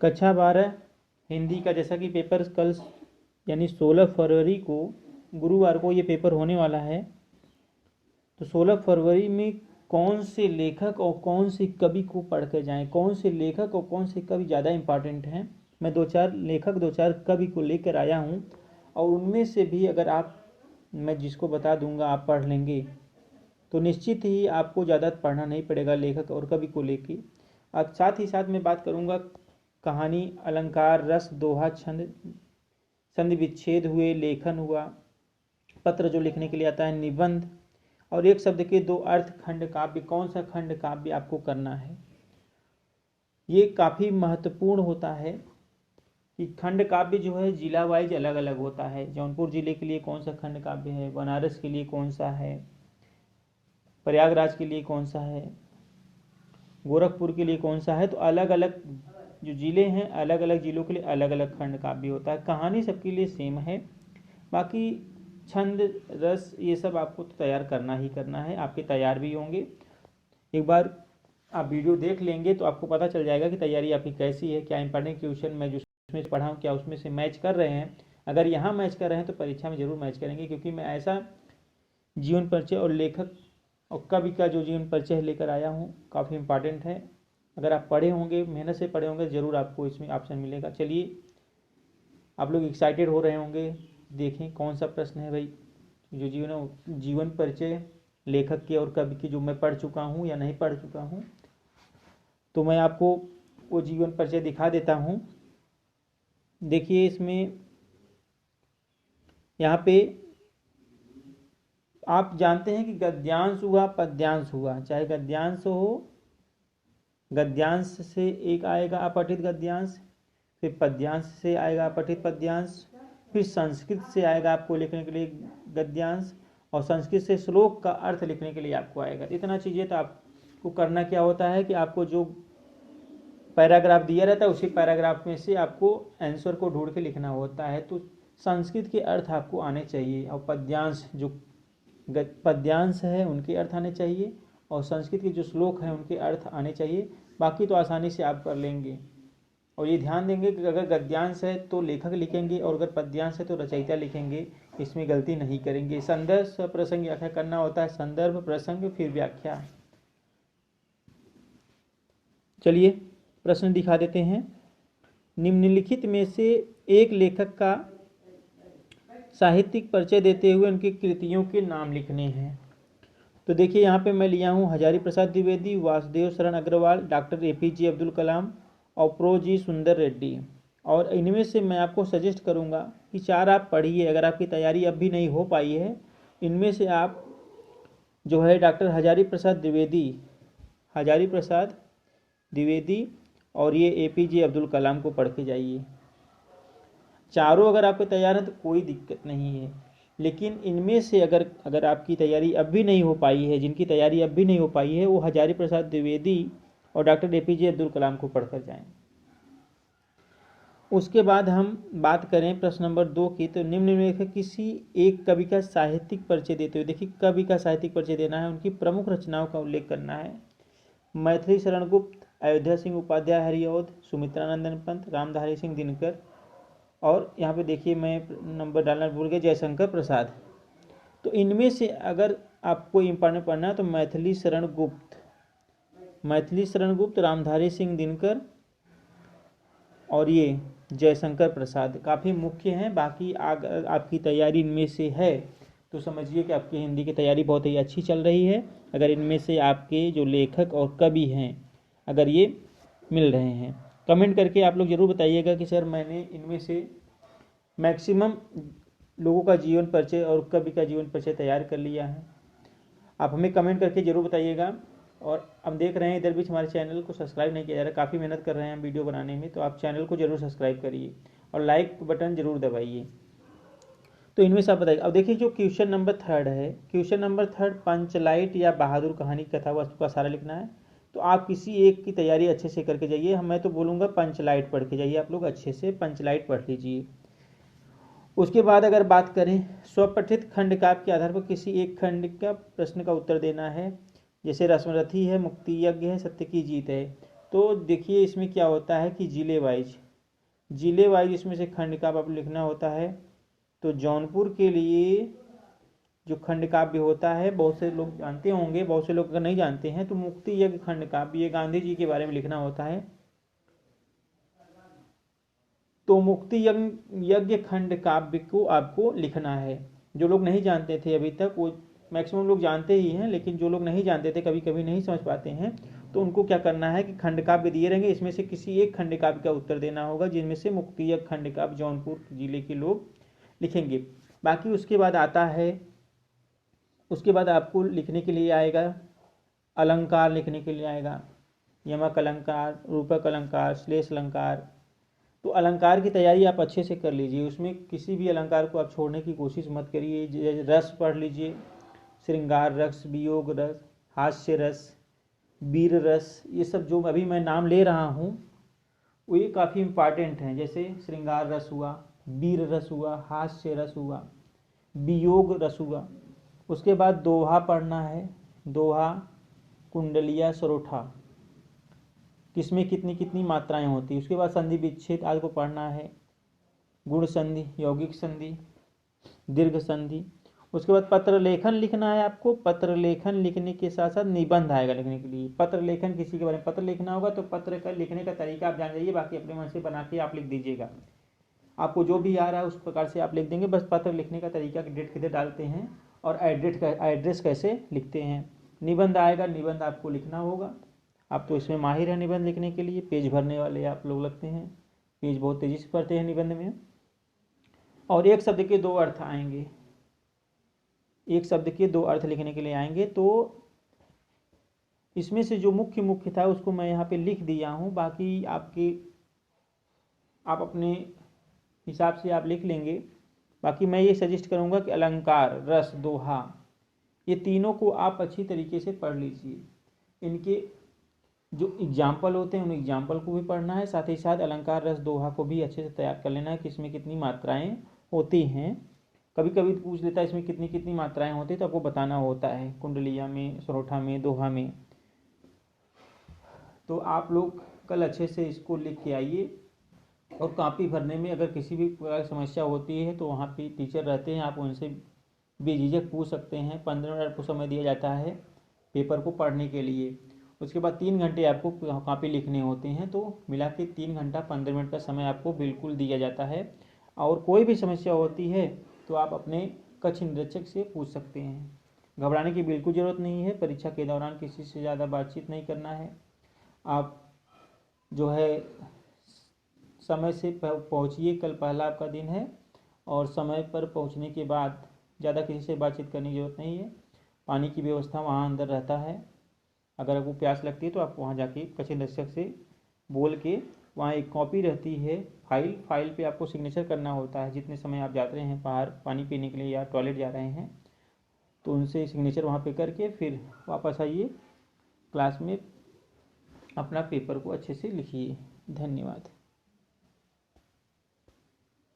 कक्षा 12 हिंदी का जैसा कि पेपर कल यानी 16 फरवरी को गुरुवार को ये पेपर होने वाला है। तो 16 फरवरी में कौन से लेखक और कौन से कवि को पढ़ कर जाएं, कौन से लेखक और कौन से कवि ज़्यादा इम्पॉर्टेंट हैं। मैं 2-4 लेखक 2-4 कवि को लेकर आया हूँ और उनमें से भी अगर आप मैं जिसको बता दूंगा आप पढ़ लेंगे तो निश्चित ही आपको ज़्यादा पढ़ना नहीं पड़ेगा लेखक और कवि को लेके। अब साथ ही साथ मैं बात करूंगा कहानी, अलंकार, रस, दोहा, छंद, संधि विच्छेद हुए, लेखन हुआ, पत्र जो लिखने के लिए आता है, निबंध, और एक शब्द के 2 अर्थ, खंड काव्य, कौन सा खंड काव्य आपको करना है। ये काफ़ी महत्वपूर्ण होता है कि खंड काव्य जो है जिला वाइज अलग अलग होता है। जौनपुर जिले के लिए कौन सा खंड काव्य है, बनारस के लिए कौन सा है, प्रयागराज के लिए कौन सा है, गोरखपुर के लिए कौन सा है। तो अलग अलग जो जिले हैं, अलग अलग जिलों के लिए अलग अलग खंड काव्य होता है। कहानी सबके लिए सेम है, बाकी छंद, रस, ये सब आपको तो तैयार करना ही करना है, आपके तैयार भी होंगे। एक बार आप वीडियो देख लेंगे तो आपको पता चल जाएगा कि तैयारी आपकी कैसी है, क्या इंपॉर्टेंट क्वेश्चन मैं जो उसमें पढ़ा हूँ क्या उसमें से मैच कर रहे हैं। अगर यहाँ मैच कर रहे हैं तो परीक्षा में जरूर मैच करेंगे, क्योंकि मैं ऐसा जीवन परिचय और लेखक और कवि का जो जीवन परिचय लेकर आया हूँ, काफ़ी इम्पॉर्टेंट है। अगर आप पढ़े होंगे, मेहनत से पढ़े होंगे, ज़रूर आपको इसमें ऑप्शन मिलेगा। चलिए, आप लोग एक्साइटेड हो रहे होंगे, देखें कौन सा प्रश्न है भाई। जो जीवन परिचय लेखक के और कवि की जो मैं पढ़ चुका हूँ या नहीं पढ़ चुका हूँ, तो मैं आपको वो जीवन परिचय दिखा देता हूँ। देखिए, इसमें यहाँ पे आप जानते हैं कि गद्यांश हुआ, पद्यांश हुआ, चाहे गद्यांश हो, गद्यांश से एक आएगा अपठित गद्यांश, फिर पद्यांश से आएगा अपठित पद्यांश, फिर संस्कृत से आएगा आपको लिखने के लिए गद्यांश, और संस्कृत से श्लोक का अर्थ लिखने के लिए आपको आएगा। इतना चीज़ें तो आपको करना क्या होता है कि आपको जो पैराग्राफ दिया रहता है उसी पैराग्राफ में से आपको आंसर को ढूंढ के लिखना होता है। तो संस्कृत के अर्थ आपको आने चाहिए, और पद्यांश जो पद्यांश है उनके अर्थ आने चाहिए, और संस्कृत के जो श्लोक हैं उनके अर्थ आने चाहिए। बाकी तो आसानी से आप कर लेंगे। और ये ध्यान देंगे कि अगर गद्यांश है तो लेखक लिखेंगे, और अगर पद्यांश है तो रचयिता लिखेंगे, इसमें गलती नहीं करेंगे। संदर्भ प्रसंग व्याख्या करना होता है, संदर्भ प्रसंग फिर व्याख्या। चलिए प्रश्न दिखा देते हैं। निम्नलिखित में से एक लेखक का साहित्यिक परिचय देते हुए उनकी कृतियों के नाम लिखने हैं। तो देखिए, यहाँ पे मैं लिया हूँ हजारी प्रसाद द्विवेदी, वासुदेव शरण अग्रवाल, डॉक्टर APJ अब्दुल कलाम और प्रो.जी. सुंदर रेड्डी। और इनमें से मैं आपको सजेस्ट करूँगा कि 4 आप पढ़िए। अगर आपकी तैयारी अब भी नहीं हो पाई है, इनमें से आप जो है डॉक्टर हजारी प्रसाद द्विवेदी और ये APJ अब्दुल कलाम को पढ़ के जाइए। चारों अगर आपके तैयार हैं तो कोई दिक्कत नहीं है, लेकिन इनमें से अगर आपकी तैयारी अब भी नहीं हो पाई है, जिनकी तैयारी अब भी नहीं हो पाई है, वो हजारी प्रसाद द्विवेदी और डॉक्टर APJ अब्दुल कलाम को पढ़कर जाएं। उसके बाद हम बात करें प्रश्न नंबर 2 की। तो निम्नलिखित किसी एक कवि का साहित्यिक परिचय देते हुए, देखिए कवि का साहित्यिक परिचय देना है, उनकी प्रमुख रचनाओं का उल्लेख करना है। मैथिली शरण गुप्त, अयोध्या सिंह उपाध्याय हरिऔध, सुमित्रानंदन पंत, रामधारी सिंह दिनकर, और यहाँ पे देखिए मैं नंबर डालना भूल गया, जयशंकर प्रसाद। तो इनमें से अगर आपको इम्पॉर्टेंट पढ़ना है तो मैथिली शरण गुप्त, रामधारी सिंह दिनकर और ये जयशंकर प्रसाद काफ़ी मुख्य हैं। बाकी अगर आपकी तैयारी इनमें से है तो समझिए कि आपकी हिंदी की तैयारी बहुत ही अच्छी चल रही है, अगर इनमें से आपके जो लेखक और कवि हैं अगर ये मिल रहे हैं। कमेंट करके आप लोग ज़रूर बताइएगा कि सर मैंने इनमें से मैक्सिमम लोगों का जीवन परिचय और कवि का जीवन परिचय तैयार कर लिया है। आप हमें कमेंट करके ज़रूर बताइएगा। और हम देख रहे हैं इधर बीच हमारे चैनल को सब्सक्राइब नहीं किया जा रहा, काफ़ी मेहनत कर रहे हैं हम वीडियो बनाने में, तो आप चैनल को ज़रूर सब्सक्राइब करिए और लाइक बटन ज़रूर दबाइए। तो इनमें से आप बताइए। अब देखिए जो क्वेश्चन नंबर 3 है, क्वेश्चन नंबर 3 पंचलाइट या बहादुर कहानी कथा वस्तु का सारा लिखना है। तो आप किसी एक की तैयारी अच्छे से करके जाइए। मैं तो बोलूँगा पंचलाइट पढ़ के जाइए, आप लोग अच्छे से पंचलाइट पढ़ लीजिए। उसके बाद अगर बात करें स्वपठित खंड काव्य के आधार पर किसी एक खंड का प्रश्न का उत्तर देना है। जैसे रश्मरथी है, मुक्ति यज्ञ है, सत्य की जीत है। तो देखिए इसमें क्या होता है कि जिले वाइज इसमें से खंड काव्य आपको लिखना होता है। तो जौनपुर के लिए जो खंड काव्य होता है बहुत से लोग जानते होंगे, बहुत से लोग अगर नहीं जानते हैं तो मुक्ति यज्ञ खंड काव्य, ये गांधी जी के बारे में लिखना होता है। तो मुक्ति यज्ञ खंड काव्य को आपको लिखना है। जो लोग नहीं जानते थे अभी तक, वो मैक्सिमम लोग जानते ही हैं, लेकिन जो लोग नहीं जानते थे, कभी कभी नहीं समझ पाते हैं, तो उनको क्या करना है कि खंड काव्य दिए रहेंगे, इसमें से किसी एक खंड काव्य का उत्तर देना होगा, जिनमें से मुक्ति यज्ञ खंड काव्य जौनपुर जिले के लोग लिखेंगे। बाकी उसके बाद आता है, उसके बाद आपको लिखने के लिए आएगा अलंकार, लिखने के लिए आएगा यमक अलंकार, रूपक अलंकार, श्लेष अलंकार। तो अलंकार की तैयारी आप अच्छे से कर लीजिए, उसमें किसी भी अलंकार को आप छोड़ने की कोशिश मत करिए। जैसे रस पढ़ लीजिए, श्रृंगार रस, वियोग रस, हास्य रस, वीर रस, ये सब जो अभी मैं नाम ले रहा हूँ वो ये काफ़ी इम्पॉर्टेंट हैं। जैसे श्रृंगार रस हुआ, वीर रस हुआ, हास्य रस हुआ, वियोग रस हुआ। उसके बाद दोहा पढ़ना है, दोहा, कुंडलिया, सरोठा, किसमें कितनी कितनी मात्राएं होती है। उसके बाद संधि विच्छेद आदि को पढ़ना है, गुण संधि, यौगिक संधि, दीर्घ संधि। उसके बाद पत्र लेखन लिखना है आपको। पत्र लेखन लिखने के साथ साथ निबंध आएगा लिखने के लिए। पत्र लेखन किसी के बारे में पत्र लिखना होगा तो पत्र का लिखने का तरीका आप जान जाइए, बाकी अपने मन से बना के आप लिख दीजिएगा। आपको जो भी आ रहा है उस प्रकार से आप लिख देंगे। बस पत्र लिखने का तरीका, डेट किधर डालते हैं और एड्रेस कैसे लिखते हैं। निबंध आएगा, निबंध आपको लिखना होगा। आप तो इसमें माहिर हैं निबंध लिखने के लिए, पेज भरने वाले आप लोग लगते हैं, पेज बहुत तेजी से पढ़ते हैं निबंध में। और एक शब्द के दो अर्थ आएंगे, एक शब्द के दो अर्थ लिखने के लिए आएंगे। तो इसमें से जो मुख्य था उसको मैं यहाँ पे लिख दिया हूँ, बाकी आप अपने हिसाब से आप लिख लेंगे। बाकी मैं ये सजेस्ट करूँगा कि अलंकार, रस, दोहा, ये तीनों को आप अच्छी तरीके से पढ़ लीजिए। इनके जो एग्जाम्पल होते हैं उन एग्जाम्पल को भी पढ़ना है, साथ ही साथ अलंकार, रस, दोहा को भी अच्छे से तैयार कर लेना है कि इसमें कितनी मात्राएं होती हैं। कभी कभी पूछ लेता है इसमें कितनी कितनी मात्राएं होती हैं, तो आपको बताना होता है कुंडलिया में, सरोठा में, दोहा में। तो आप लोग कल अच्छे से इसको लिख के आइए। और कॉपी भरने में अगर किसी भी प्रकार की समस्या होती है तो वहाँ पे टीचर रहते हैं, आप उनसे बेझिझक पूछ सकते हैं। 15 मिनट आपको समय दिया जाता है पेपर को पढ़ने के लिए। उसके बाद 3 घंटे आपको कॉपी लिखने होते हैं, तो मिला के 3 घंटा 15 मिनट का समय आपको बिल्कुल दिया जाता है। और कोई भी समस्या होती है तो आप अपने कक्ष निरीक्षक से पूछ सकते हैं। घबराने की बिल्कुल ज़रूरत नहीं है। परीक्षा के दौरान किसी से ज़्यादा बातचीत नहीं करना है। आप जो है समय से पहुँचिए, कल पहला आपका दिन है, और समय पर पहुँचने के बाद ज़्यादा किसी से बातचीत करने की ज़रूरत नहीं है। पानी की व्यवस्था वहाँ अंदर रहता है, अगर आपको प्यास लगती है तो आप वहाँ जाके कक्ष निरीक्षक से बोल के, वहाँ एक कॉपी रहती है, फाइल पे आपको सिग्नेचर करना होता है। जितने समय आप जाते हैं बाहर पानी पीने के लिए या टॉयलेट जा रहे हैं, तो उनसे सिग्नेचर वहाँ पे करके फिर वापस आइए क्लास में, अपना पेपर को अच्छे से लिखिए। धन्यवाद।